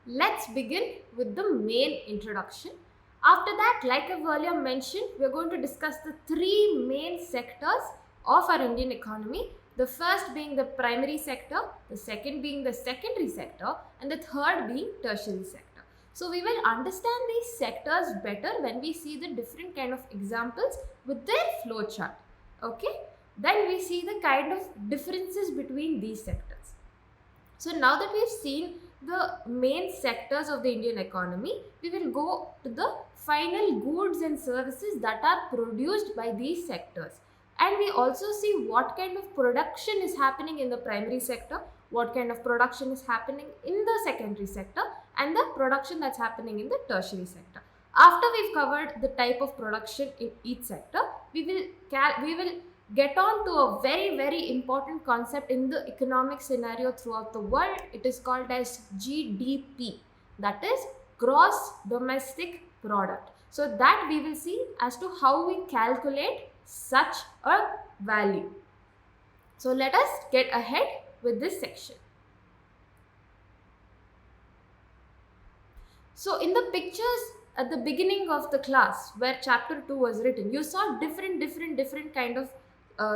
Let's begin with the main introduction. After that, like I've earlier mentioned, we're going to discuss the three main sectors of our Indian economy. The first being the primary sector, the second being the secondary sector, and the third being tertiary sector. So we will understand these sectors better when we see the different kind of examples with their flow chart. Okay? Then we see the kind of differences between these sectors. So now that we've seen the main sectors of the Indian economy, we will go to the final goods and services that are produced by these sectors. And we also see what kind of production is happening in the primary sector, what kind of production is happening in the secondary sector, and the production that's happening in the tertiary sector. After we've covered the type of production in each sector, we will get on to a very important concept in the economic scenario throughout the world. It is called as GDP, that is gross domestic product. So that we will see as to how we calculate such a value. So let us get ahead with this section. So in the pictures at the beginning of the class where chapter 2 was written, you saw different kind of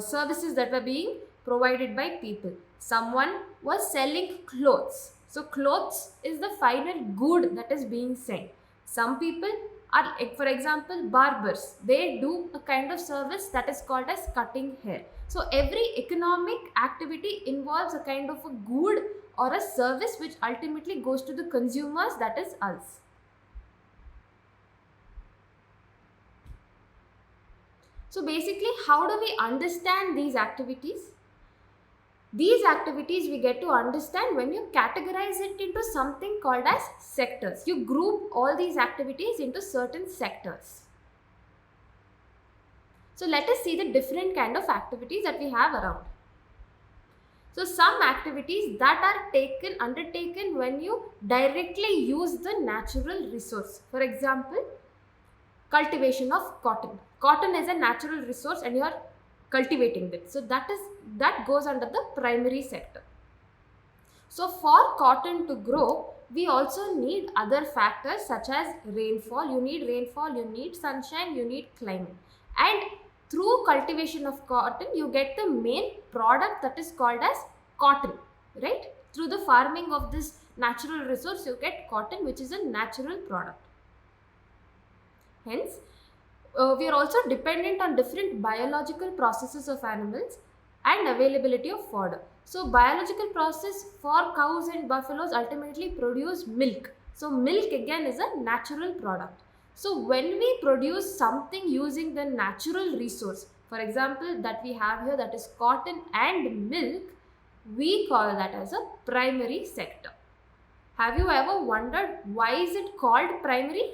services that were being provided by people. Someone was selling clothes. So clothes is the final good that is being sent. Some people are, for example, barbers. They do a kind of service that is called as cutting hair. So every economic activity involves a kind of a good or a service which ultimately goes to the consumers, that is us. So basically, how do we understand these activities? These activities we get to understand when you categorize it into something called as sectors. You group all these activities into certain sectors. So let us see the different kind of activities that we have around. So some activities that are undertaken when you directly use the natural resource. For example, cultivation of cotton. Cotton is a natural resource and you are cultivating it. So that goes under the primary sector. So for cotton to grow, we also need other factors such as rainfall. You need rainfall, you need sunshine, you need climate. And through cultivation of cotton, you get the main product that is called as cotton, right? Through the farming of this natural resource, you get cotton, which is a natural product. Hence, we are also dependent on different biological processes of animals and availability of fodder. So biological process for cows and buffaloes ultimately produce milk. So milk again is a natural product. So when we produce something using the natural resource, for example, that we have here, that is cotton and milk, we call that as a primary sector. Have you ever wondered why is it called primary?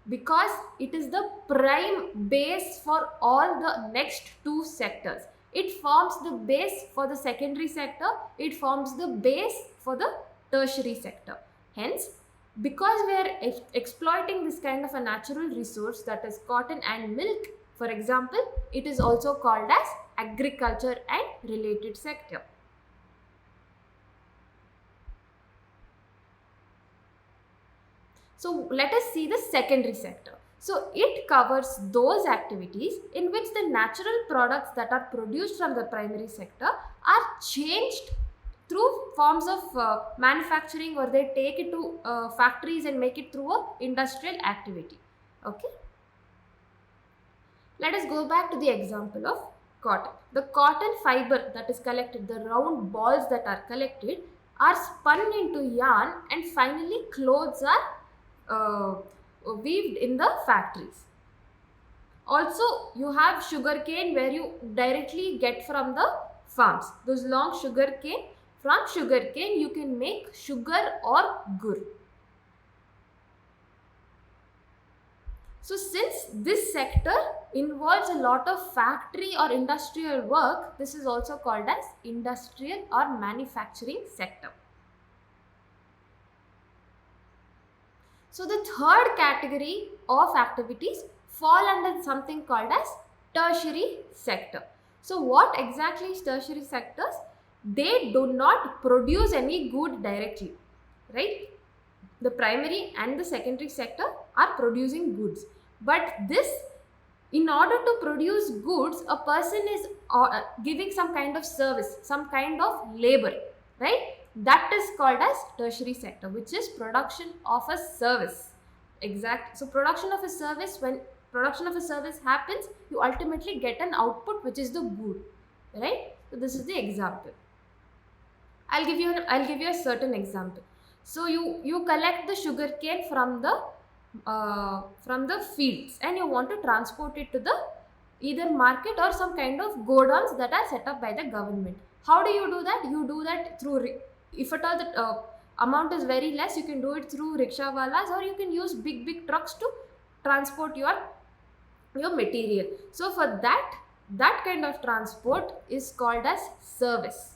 Because it is the prime base for all the next two sectors. It forms the base for the secondary sector, it forms the base for the tertiary sector. Hence, because we are exploiting this kind of a natural resource, that is cotton and milk, for example, it is also called as agriculture and related sector. So let us see the secondary sector. So it covers those activities in which the natural products that are produced from the primary sector are changed through forms of manufacturing, or they take it to factories and make it through a industrial activity. Okay. Let us go back to the example of cotton. The cotton fiber that is collected, the round balls that are collected, are spun into yarn and finally clothes are weaved in the factories. Also, you have sugarcane where you directly get from the farms. Those long sugarcane, from sugarcane you can make sugar or gur. So since this sector involves a lot of factory or industrial work, this is also called as industrial or manufacturing sector. So the third category of activities fall under something called as tertiary sector. So what exactly is tertiary sectors? they do not produce any good directly, right? The primary and the secondary sector are producing goods, but this, in order to produce goods, a person is giving some kind of service, some kind of labor, right? That is called as tertiary sector, which is production of a service. Exact. So production of a service, when production of a service happens, you ultimately get an output, which is the good, right? So this is the example. I'll give you a certain example. So you collect the sugar cane from the fields, and you want to transport it to the either market or some kind of godowns that are set up by the government. How do you do that? You do that through, if at all the amount is very less, you can do it through rickshawalas, or you can use big trucks to transport your material. So for that kind of transport is called as service.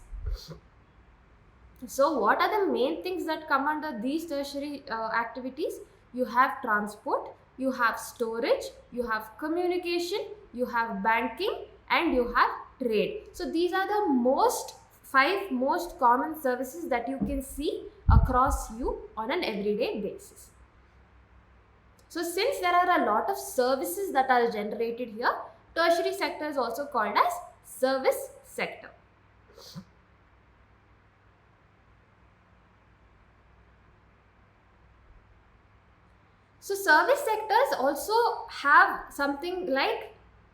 So what are the main things that come under these tertiary activities? You have transport, you have storage, you have communication, you have banking, and you have trade. So these are the five most common services that you can see across you on an everyday basis. So since there are a lot of services that are generated here, tertiary sector is also called as service sector. So service sectors also have something like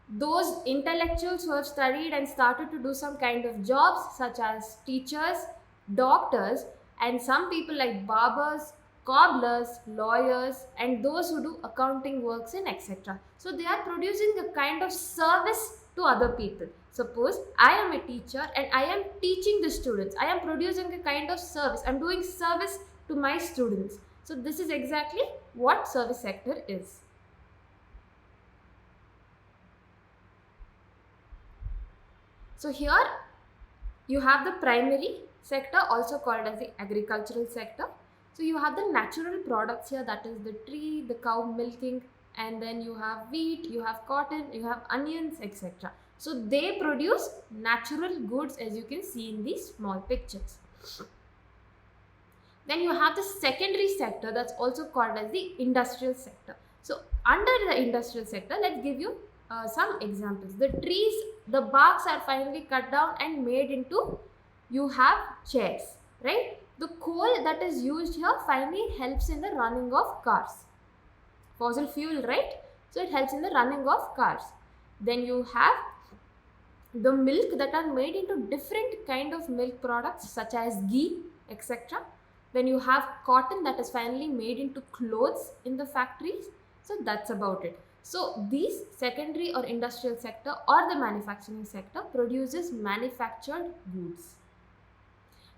those intellectuals who have studied and started to do some kind of jobs, such as teachers, doctors, and some people like barbers, cobblers, lawyers, and those who do accounting works and etc. So they are producing a kind of service to other people. Suppose I am a teacher and I am teaching the students. I am producing a kind of service. I am doing service to my students. So this is exactly what service sector is. So here you have the primary sector, also called as the agricultural sector. So you have the natural products here, that is the tree, the cow milking, and then you have wheat, you have cotton, you have onions, etc. So they produce natural goods, as you can see in these small pictures. Then you have the secondary sector, that's also called as the industrial sector. So under the industrial sector, let's give you some examples. The trees, the barks are finally cut down and made into, you have chairs, right? The coal that is used here finally helps in the running of cars. Fossil fuel, right? So it helps in the running of cars. Then you have the milk that are made into different kind of milk products, such as ghee, etc. Then you have cotton that is finally made into clothes in the factories. So that's about it. So these secondary or industrial sector or the manufacturing sector produces manufactured goods.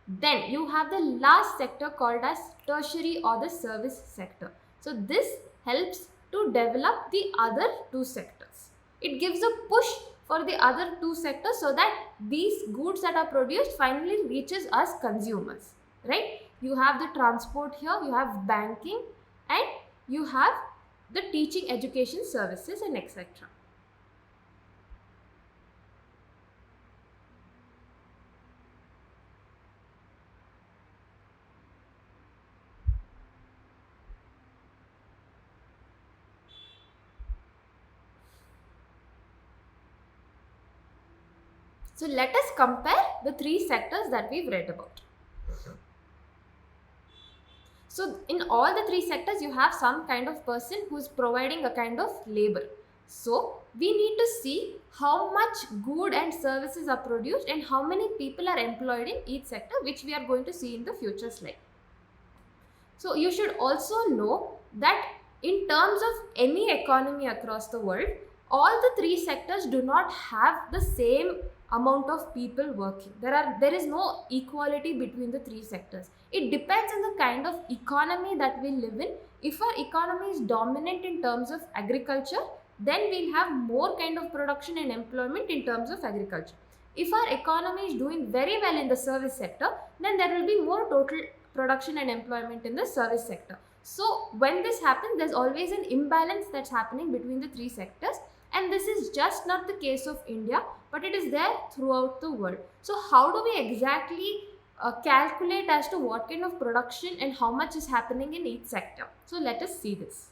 Then you have the last sector called as tertiary or the service sector. So this helps to develop the other two sectors. It gives a push for the other two sectors so that these goods that are produced finally reaches us consumers, right? You have the transport here, you have banking, and you have the teaching education services and etc. So let us compare the three sectors that we've read about. So in all the three sectors, you have some kind of person who's providing a kind of labor. So we need to see how much good and services are produced and how many people are employed in each sector, which we are going to see in the future slide. So you should also know that in terms of any economy across the world, all the three sectors do not have the same amount of people working. There is no equality between the three sectors. It depends on the kind of economy that we live in. If our economy is dominant in terms of agriculture, then we'll have more kind of production and employment in terms of agriculture. If our economy is doing very well in the service sector, then there will be more total production and employment in the service sector. So when this happens, there's always an imbalance that's happening between the three sectors, And this is just not the case of India, but it is there throughout the world. So how do we exactly calculate as to what kind of production and how much is happening in each sector? So let us see this.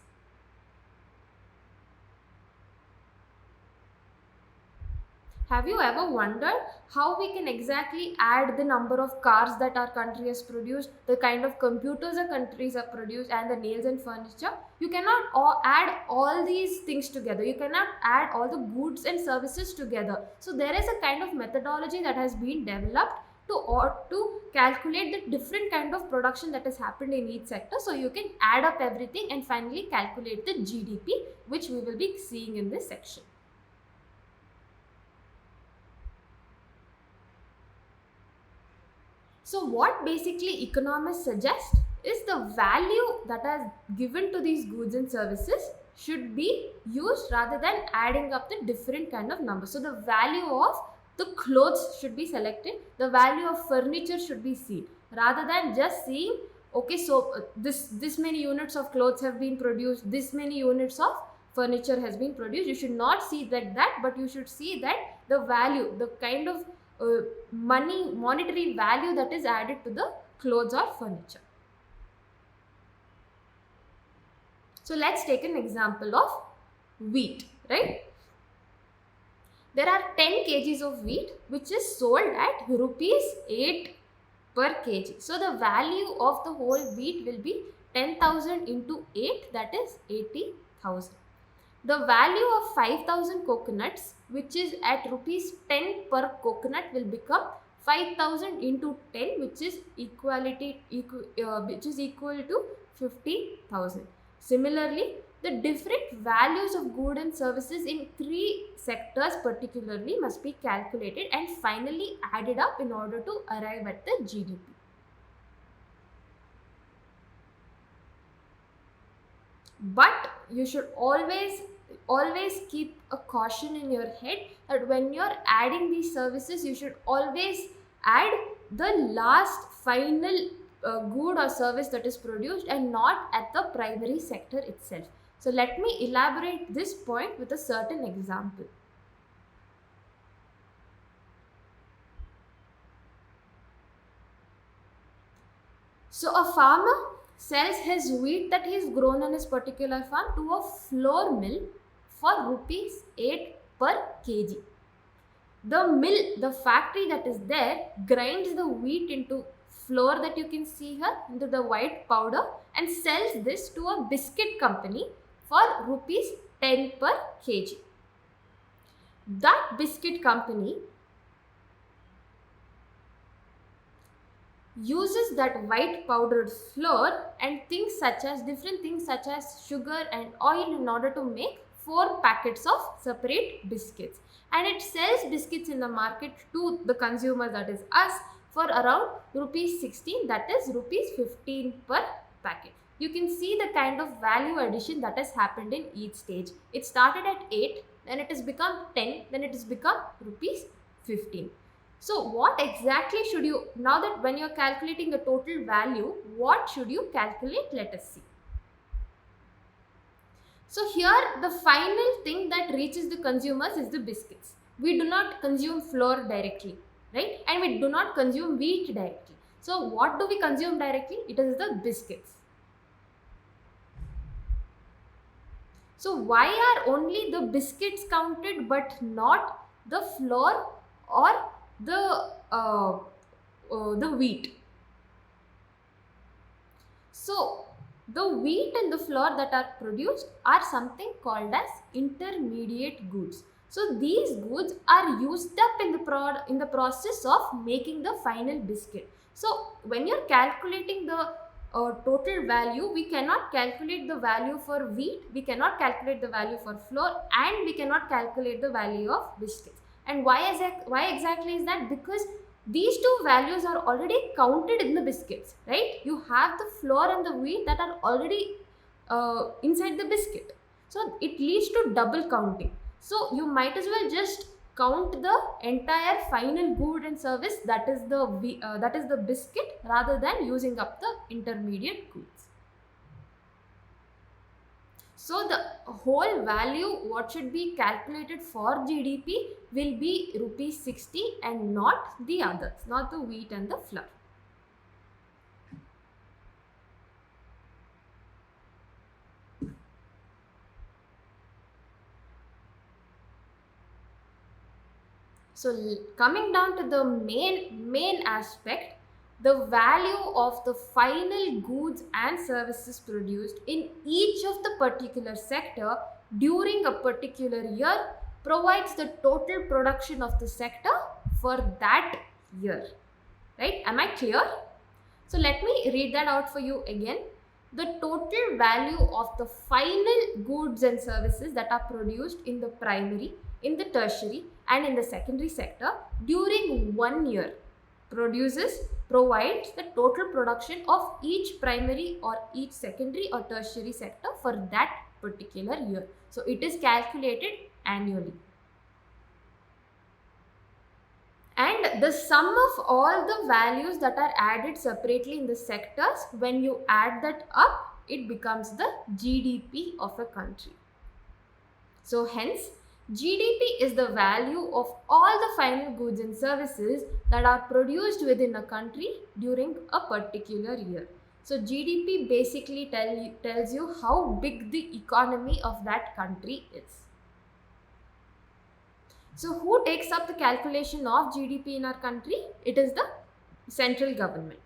Have you ever wondered how we can exactly add the number of cars that our country has produced, the kind of computers our countries have produced, and the nails and furniture? You cannot add all these things together. You cannot add all the goods and services together. So there is a kind of methodology that has been developed to calculate the different kind of production that has happened in each sector. So you can add up everything and finally calculate the GDP, which we will be seeing in this section. So what basically economists suggest is the value that is given to these goods and services should be used rather than adding up the different kind of numbers. So the value of the clothes should be selected, the value of furniture should be seen rather than just seeing, okay, so this many units of clothes have been produced, this many units of furniture has been produced. You should not see that, but you should see that the value, the kind of monetary value that is added to the clothes or furniture. So let's take an example of wheat, right? There are 10 kgs of wheat which is sold at rupees 8 per kg. So the value of the whole wheat will be 10,000 into 8, that is 80,000. The value of 5,000 coconuts, which is at rupees 10 per coconut, will become 5,000 into 10, which is equal to 50,000. Similarly, the different values of goods and services in 3 sectors particularly must be calculated and finally added up in order to arrive at the GDP. But you should always keep a caution in your head that when you're adding these services, you should always add the last final good or service that is produced and not at the primary sector itself. So let me elaborate this point with a certain example. So a farmer sells his wheat that he has grown on his particular farm to a flour mill for rupees 8 per kg. The mill, the factory that is there, grinds the wheat into flour that you can see here, into the white powder, and sells this to a biscuit company for rupees 10 per kg. That biscuit company uses that white powdered flour and different things such as sugar and oil in order to make 4 packets of separate biscuits, and it sells biscuits in the market to the consumer, that is us, for around rupees 16, that is rupees 15 per packet. You can see the kind of value addition that has happened in each stage. It started at 8, then it has become 10, then it has become rupees 15. So what exactly should you, now that when you are calculating the total value, what should you calculate? Let us see. So here the final thing that reaches the consumers is the biscuits. We do not consume flour directly, right? And we do not consume wheat directly. So what do we consume directly? It is the biscuits. So why are only the biscuits counted but not the flour or the wheat? So the wheat and the flour that are produced are something called as intermediate goods. So these goods are used up in the process of making the final biscuit. So when you're calculating the total value, we cannot calculate the value for wheat, we cannot calculate the value for flour, and we cannot calculate the value of biscuits. And why exactly is that? Because these two values are already counted in the biscuits, right? You have the flour and the wheat that are already inside the biscuit. So it leads to double counting. So you might as well just count the entire final good and service, that is the biscuit, rather than using up the intermediate goods. So the whole value what should be calculated for GDP will be rupees 60 and not the others, not the wheat and the flour. So coming down to the main aspect, the value of the final goods and services produced in each of the particular sector during a particular year provides the total production of the sector for that year. Right? Am I clear? So let me read that out for you again. The total value of the final goods and services that are produced in the primary, in the tertiary, and in the secondary sector during 1 year provides the total production of each primary or each secondary or tertiary sector for that particular year. So it is calculated annually. And the sum of all the values that are added separately in the sectors, when you add that up, it becomes the GDP of a country. So hence, GDP is the value of all the final goods and services that are produced within a country during a particular year. So GDP basically tells you how big the economy of that country is. So who takes up the calculation of GDP in our country? It is the central government.